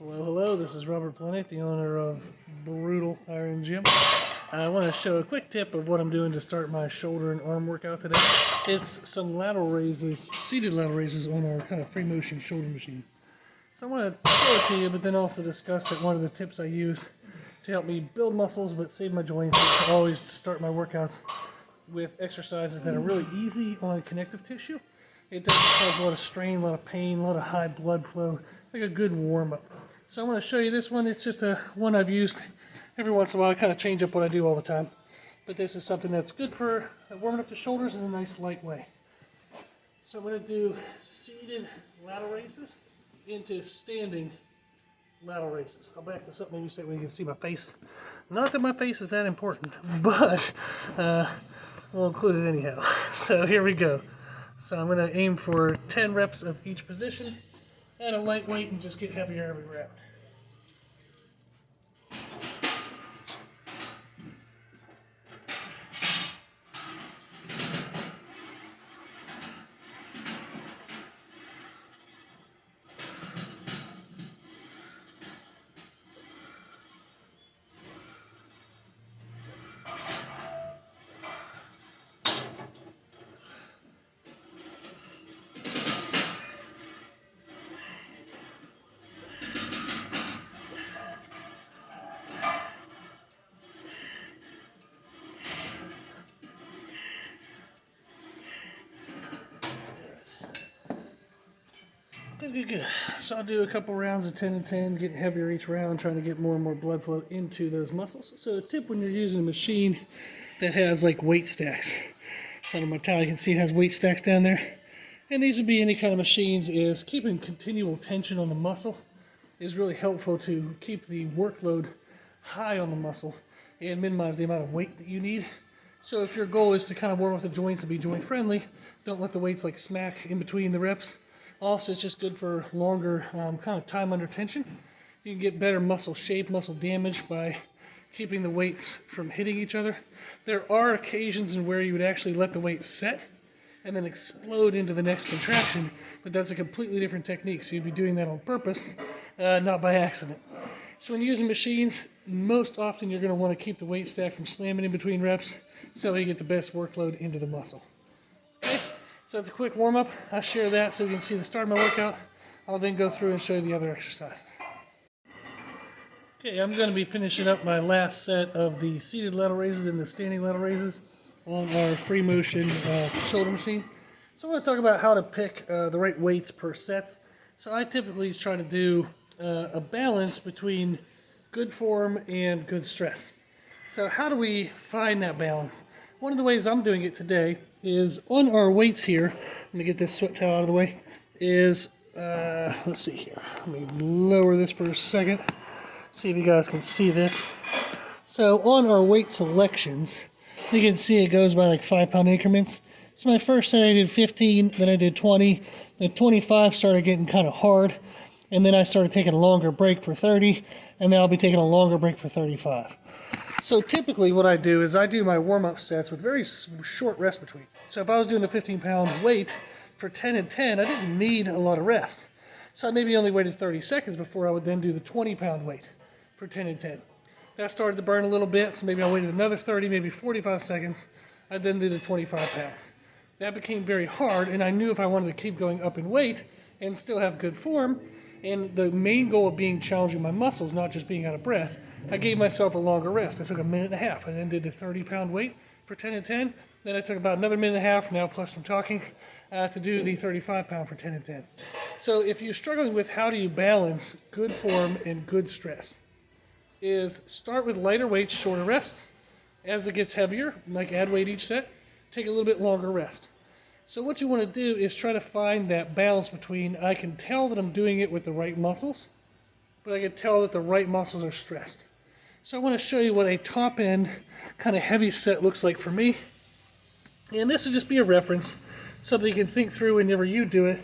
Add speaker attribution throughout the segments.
Speaker 1: Hello, hello, this is Robert Plenick, the owner of Brutal Iron Gym. I want to show a quick tip of what I'm doing to start my shoulder and arm workout today. It's some lateral raises, seated lateral raises on our kind of free motion shoulder machine. So I want to show it to you, but then also discuss that one of the tips I use to help me build muscles but save my joints is to always start my workouts with exercises that are really easy on connective tissue. It doesn't cause a lot of strain, a lot of pain, a lot of high blood flow, like a good warm-up. So I'm going to show you this one. It's just a one I've used every once in a while. I kind of change up what I do all the time. But this is something that's good for warming up the shoulders in a nice light way. So I'm going to do seated lateral raises into standing lateral raises. I'll back this up maybe so you can see my face. Not that my face is that important, but we'll include it anyhow. So here we go. So I'm going to aim for 10 reps of each position at a light weight and just get heavier every rep. Good. So I'll do a couple rounds of 10 and 10, getting heavier each round, trying to get more and more blood flow into those muscles. So a tip when you're using a machine that has like weight stacks. So on my towel you can see it has weight stacks down there. And these would be any kind of machines, is keeping continual tension on the muscle is really helpful to keep the workload high on the muscle and minimize the amount of weight that you need. So if your goal is to kind of warm up the joints and be joint friendly, don't let the weights like smack in between the reps. Also, it's just good for longer kind of time under tension. You can get better muscle shape, muscle damage by keeping the weights from hitting each other. There are occasions in where you would actually let the weight set and then explode into the next contraction, but that's a completely different technique. So you'd be doing that on purpose, not by accident. So when using machines, most often you're going to want to keep the weight stack from slamming in between reps so you get the best workload into the muscle. Okay? So it's a quick warm-up. I'll share that so you can see the start of my workout. I'll then go through and show you the other exercises. Okay, I'm going to be finishing up my last set of the seated lateral raises and the standing lateral raises on our free motion shoulder machine. So I want to talk about how to pick the right weights per sets. So I typically try to do a balance between good form and good stress. So how do we find that balance? One of the ways I'm doing it today is on our weights here. Let me get this sweat towel out of the way. Is, let's see here. Let me lower this for a second. See if you guys can see this. So on our weight selections, you can see it goes by like 5-pound increments. So my first set I did 15, then I did 20. The 25 started getting kind of hard. And then I started taking a longer break for 30. And then I'll be taking a longer break for 35. So typically what I do is I do my warm-up sets with very short rest between. So if I was doing a 15-pound weight for 10 and 10, I didn't need a lot of rest. So I maybe only waited 30 seconds before I would then do the 20-pound weight for 10 and 10. That started to burn a little bit, so maybe I waited another 30, maybe 45 seconds. I then did the 25 pounds. That became very hard, and I knew if I wanted to keep going up in weight and still have good form, and the main goal of being challenging my muscles, not just being out of breath, I gave myself a longer rest. I took a minute and a half. I then did the 30-pound weight for 10 and 10. Then I took about another minute and a half, now plus some talking, to do the 35-pound for 10 and 10. So if you're struggling with how do you balance good form and good stress, is start with lighter weights, shorter rests. As it gets heavier, like add weight each set, take a little bit longer rest. So what you want to do is try to find that balance between I can tell that I'm doing it with the right muscles, but I can tell that the right muscles are stressed. So I want to show you what a top end kind of heavy set looks like for me. And this will just be a reference, something you can think through whenever you do it,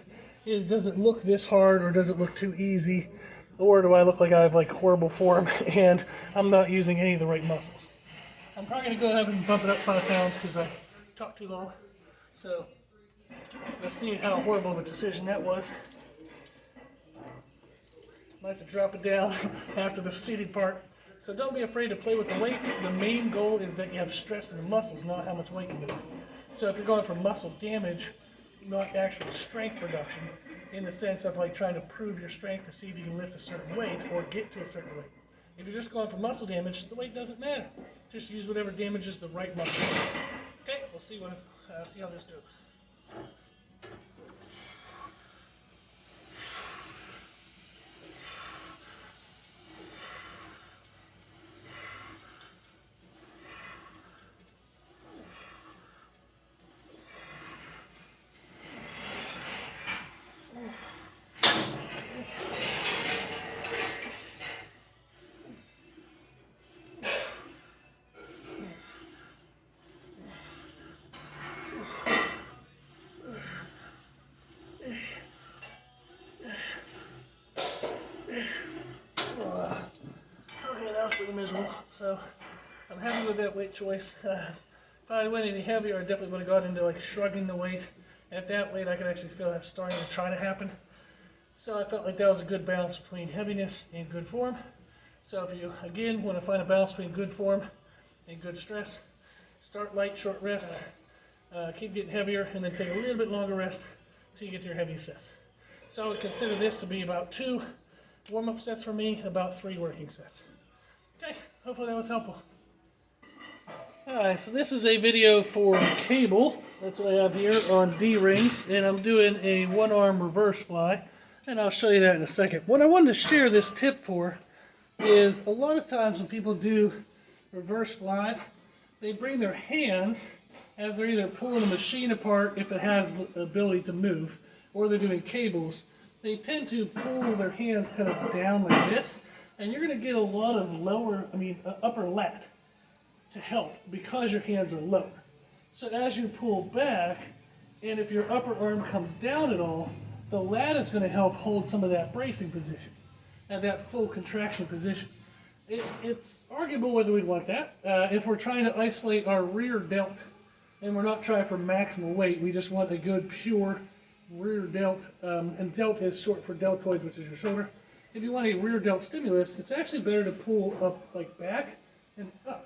Speaker 1: is does it look this hard or does it look too easy? Or do I look like I have like horrible form and I'm not using any of the right muscles? I'm probably going to go ahead and bump it up 5 pounds because I talked too long. So let's see how horrible of a decision that was. Might have to drop it down after the seated part. So don't be afraid to play with the weights. The main goal is that you have stress in the muscles, not how much weight you do. So if you're going for muscle damage, not actual strength production, in the sense of like trying to prove your strength to see if you can lift a certain weight or get to a certain weight. If you're just going for muscle damage, the weight doesn't matter. Just use whatever damages the right muscles. Okay, we'll see see how this goes. Okay, that was pretty miserable. So I'm happy with that weight choice. If I went any heavier, I definitely would have got into like shrugging the weight. At that weight, I could actually feel that starting to try to happen. So I felt like that was a good balance between heaviness and good form. So if you, again, want to find a balance between good form and good stress, start light, short rests, keep getting heavier, and then take a little bit longer rest until you get to your heaviest sets. So I would consider this to be about 2 warm-up sets for me and about 3 working sets. Okay, hopefully that was helpful. Alright, so this is a video for cable. That's what I have here on D-rings, and I'm doing a 1-arm reverse fly, and I'll show you that in a second. What I wanted to share this tip for is a lot of times when people do reverse flies, they bring their hands as they're either pulling a machine apart if it has the ability to move, or they're doing cables. They tend to pull their hands kind of down like this, and you're going to get a lot of upper lat to help because your hands are lower. So as you pull back, and if your upper arm comes down at all, the lat is going to help hold some of that bracing position, at that full contraction position. It's arguable whether we'd want that. If we're trying to isolate our rear delt, and we're not trying for maximal weight, we just want a good pure rear delt, and delt is short for deltoids, which is your shoulder. If you want a rear delt stimulus, it's actually better to pull up like back and up.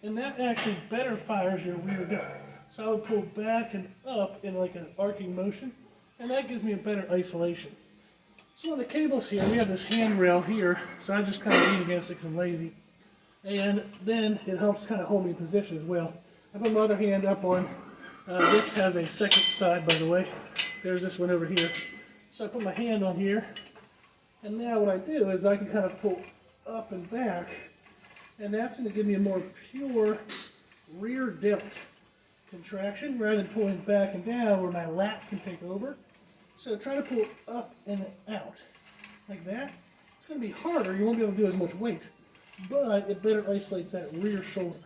Speaker 1: And that actually better fires your rear delt. So I would pull back and up in like an arcing motion, and that gives me a better isolation. So on the cables here, we have this handrail here, so I just kind of lean against it because I'm lazy. And then it helps kind of hold me in position as well. I put my other hand up on, this has a second side by the way. There's this one over here. So I put my hand on here, and now what I do is I can kind of pull up and back, and that's going to give me a more pure rear delt contraction rather than pulling back and down where my lat can take over. So try to pull up and out like that. It's going to be harder. You won't be able to do as much weight, but it better isolates that rear shoulder.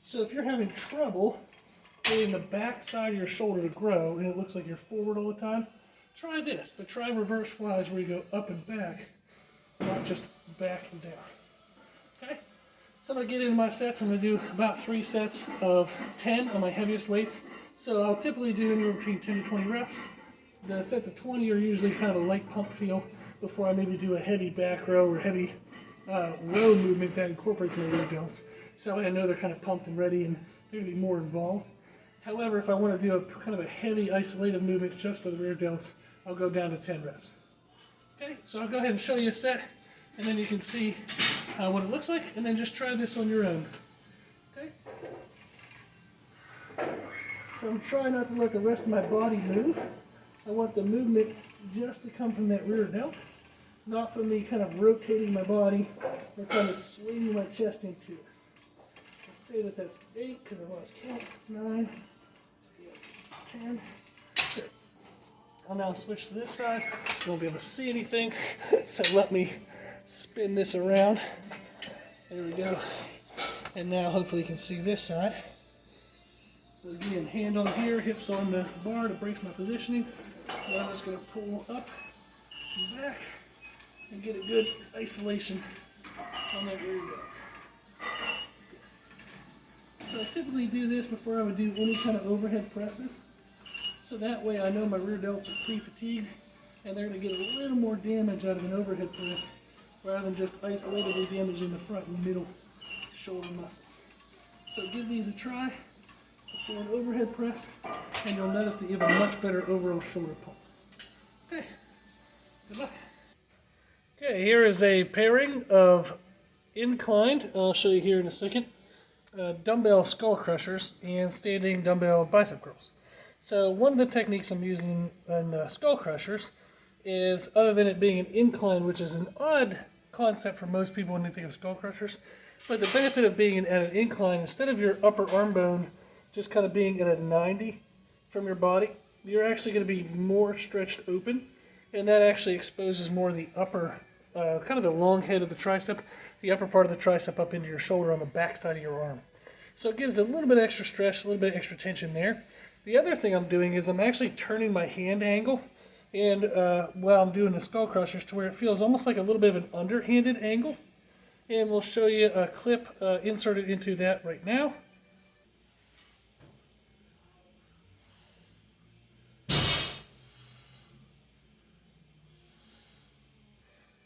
Speaker 1: So if you're having trouble getting the back side of your shoulder to grow and it looks like you're forward all the time, try this, but try reverse flies where you go up and back, not just back and down. Okay? So I'm going to get into my sets. I'm going to do about 3 sets of 10 on my heaviest weights. So I'll typically do anywhere between 10 to 20 reps. The sets of 20 are usually kind of a light pump feel before I maybe do a heavy back row or heavy row movement that incorporates my rear delts. So I know they're kind of pumped and ready and they're going to be more involved. However, if I want to do a kind of a heavy isolated movement just for the rear delts, I'll go down to 10 reps. Okay, so I'll go ahead and show you a set, and then you can see what it looks like, and then just try this on your own. Okay? So I'm trying not to let the rest of my body move. I want the movement just to come from that rear delt, not from me kind of rotating my body or kind of swinging my chest into it. Let's say that that's 8 because I lost count. 9, 10. Good. I'll now switch to this side. You won't be able to see anything, so let me spin this around. There we go. And now hopefully you can see this side. So again, hand on here, hips on the bar to brace my positioning. And I'm just going to pull up and back and get a good isolation on that rear delt. So I typically do this before I would do any kind of overhead presses. So that way I know my rear delts are pre-fatigued and they're going to get a little more damage out of an overhead press rather than just isolatedly damaging the front and middle shoulder muscles. So give these a try before an overhead press, and you'll notice that you have a much better overall shoulder pump. Okay, good luck. Okay, here is a pairing of Incline, I'll show you here in a second, dumbbell skull crushers and standing dumbbell bicep curls. So one of the techniques I'm using in the skull crushers is, other than it being an incline, which is an odd concept for most people when they think of skull crushers, but the benefit of being at an incline, instead of your upper arm bone just kind of being at a 90 from your body, you're actually going to be more stretched open, and that actually exposes more of the upper, kind of the long head of the tricep, the upper part of the tricep up into your shoulder on the back side of your arm. So it gives a little bit extra stretch, a little bit extra tension there. The other thing I'm doing is I'm actually turning my hand angle, and while I'm doing the skull crushers, to where it feels almost like a little bit of an underhanded angle. And we'll show you a clip inserted into that right now.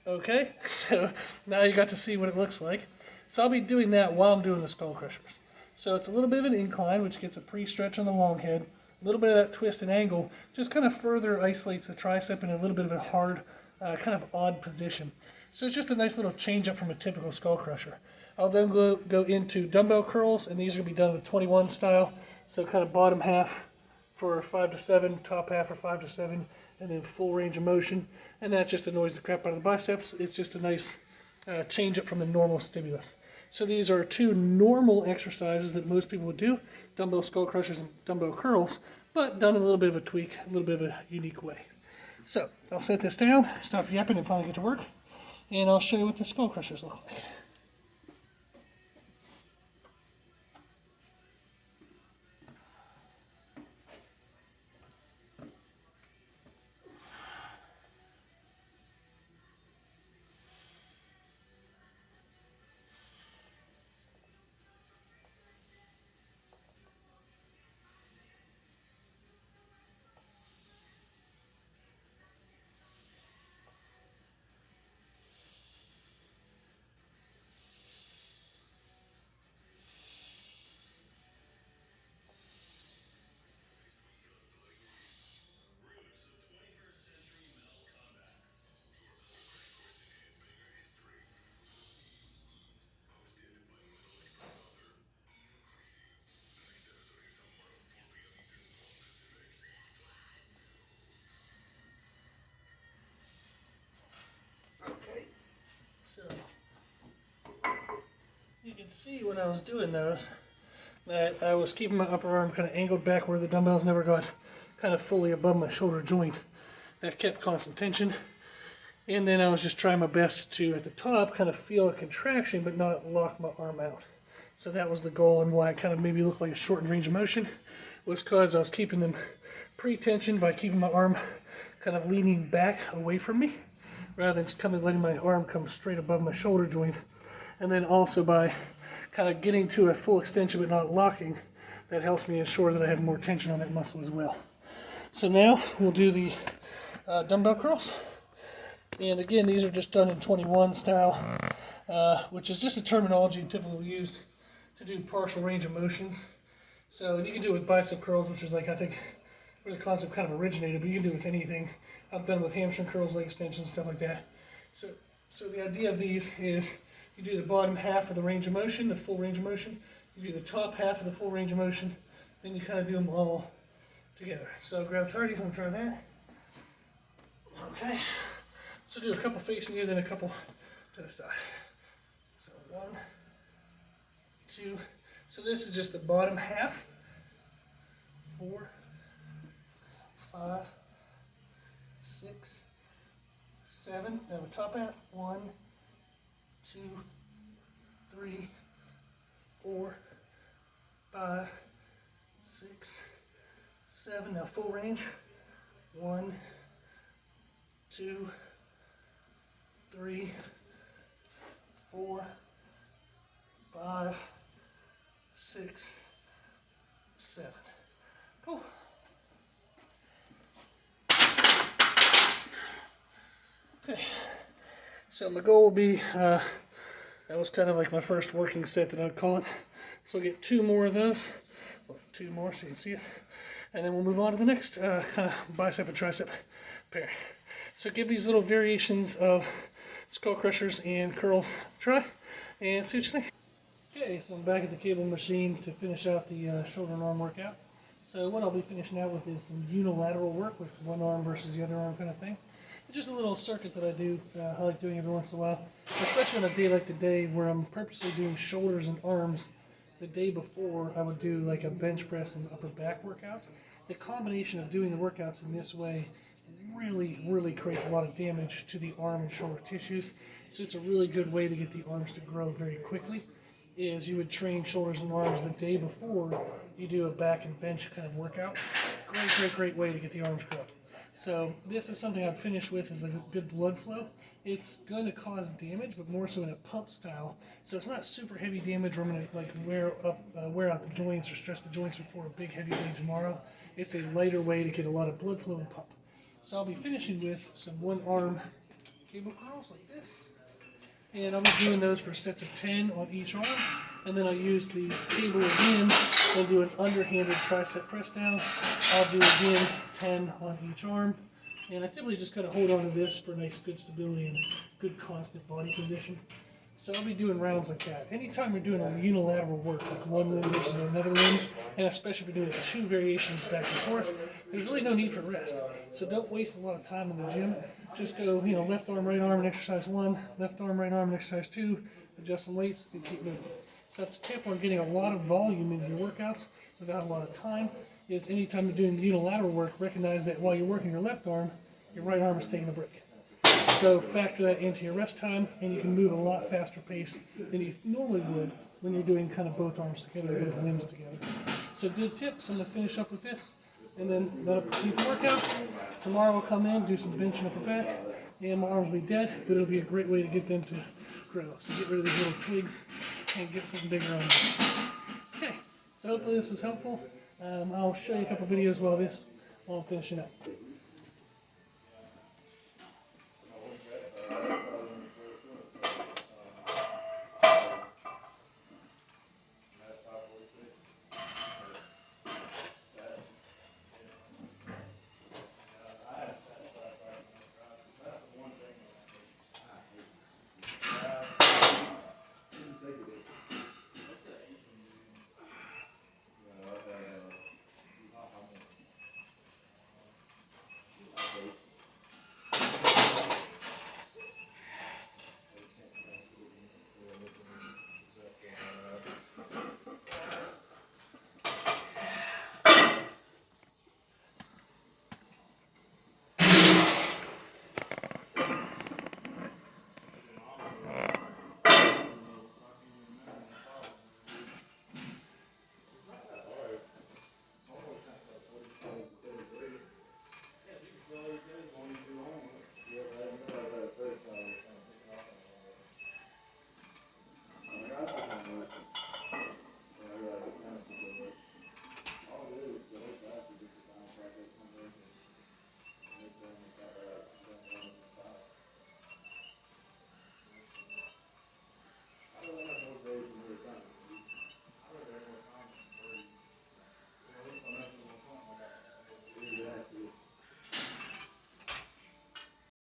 Speaker 1: Okay, so now you got to see what it looks like. So I'll be doing that while I'm doing the skull crushers. So it's a little bit of an incline, which gets a pre-stretch on the long head. A little bit of that twist and angle just kind of further isolates the tricep in a little bit of a hard, kind of odd position. So it's just a nice little change up from a typical skull crusher. I'll then go into dumbbell curls, and these are going to be done with 21 style. So kind of bottom half for 5 to 7, top half for 5 to 7, and then full range of motion. And that just annoys the crap out of the biceps. It's just a nice change up from the normal stimulus. So these are two normal exercises that most people would do, dumbbell skull crushers and dumbbell curls, but done in a little bit of a tweak, a little bit of a unique way. So I'll set this down, stop yapping, and finally get to work, and I'll show you what the skull crushers look like. Okay, so you can see when I was doing those that I was keeping my upper arm kind of angled back where the dumbbells never got kind of fully above my shoulder joint. That kept constant tension. And then I was just trying my best to, at the top, kind of feel a contraction but not lock my arm out. So that was the goal, and why it kind of maybe looked like a shortened range of motion was because I was keeping them pre-tensioned by keeping my arm kind of leaning back away from me, rather than just letting my arm come straight above my shoulder joint. And then also by kind of getting to a full extension but not locking, that helps me ensure that I have more tension on that muscle as well. So now we'll do the dumbbell curls. And again, these are just done in 21 style, which is just a terminology typically used to do partial range of motions. So, and you can do it with bicep curls, which is like, I think, where the concept kind of originated, but you can do it with anything. I've done with hamstring curls, leg extensions, stuff like that. So the idea of these is you do the bottom half of the range of motion, the full range of motion. You do the top half of the full range of motion. Then you kind of do them all together. So grab 30, I'm going to try that. Okay. So do a couple facing you, then a couple to the side. So 1, 2. So this is just the bottom half. 4, 5, 6, 7. Now the top half. 1, 2, 3, 4, 5, 6, 7. Now full range. 1, 2, 3, 4, 5, 6, 7. Cool. Okay, so my goal will be, that was kind of like my first working set that I'd call it. So I'll get 2 more of those, well, 2 more so you can see it, and then we'll move on to the next kind of bicep and tricep pair. So give these little variations of skull crushers and curls a try, and see what you think. Okay, so I'm back at the cable machine to finish out the shoulder and arm workout. So what I'll be finishing out with is some unilateral work with one arm versus the other arm kind of thing. It's just a little circuit that I do, I like doing every once in a while, especially on a day like today where I'm purposely doing shoulders and arms. The day before I would do like a bench press and upper back workout. The combination of doing the workouts in this way really creates a lot of damage to the arm and shoulder tissues. So it's a really good way to get the arms to grow very quickly. Is you would train shoulders and arms the day before you do a back and bench kind of workout. Great way to get the arms growing. So this is something I'd finish with is a good blood flow. It's going to cause damage, but more so in a pump style. So it's not super heavy damage where I'm going to like wear out the joints or stress the joints before a big heavy day tomorrow. It's a lighter way to get a lot of blood flow and pump. So I'll be finishing with some one arm cable curls like this. And I'll be doing those for sets of 10 on each arm. And then I'll use the cable again and do an underhanded tricep press down. I'll do again 10 on each arm. And I typically just kind of hold on to this for nice good stability and good constant body position. So I'll be doing rounds like that. Anytime you're doing a unilateral work, like one limb versus another limb, and especially if you're doing 2 variations back and forth, there's really no need for rest. So don't waste a lot of time in the gym. Just go, left arm, right arm, and exercise 1, left arm, right arm, and exercise 2, adjust some weights, and keep moving. So that's a tip on getting a lot of volume into your workouts without a lot of time, is anytime you're doing unilateral work, recognize that while you're working your left arm, your right arm is taking a break. So factor that into your rest time, and you can move at a lot faster pace than you normally would when you're doing kind of both arms together, both limbs together. So good tips. I'm going to finish up with this, and then that'll complete the workout. Tomorrow I'll come in, do some bench and upper back, and my arms will be dead, but it'll be a great way to get them to grow. So get rid of these little twigs and get something bigger on them. Okay, so hopefully this was helpful. I'll show you a couple videos while I'm finishing up.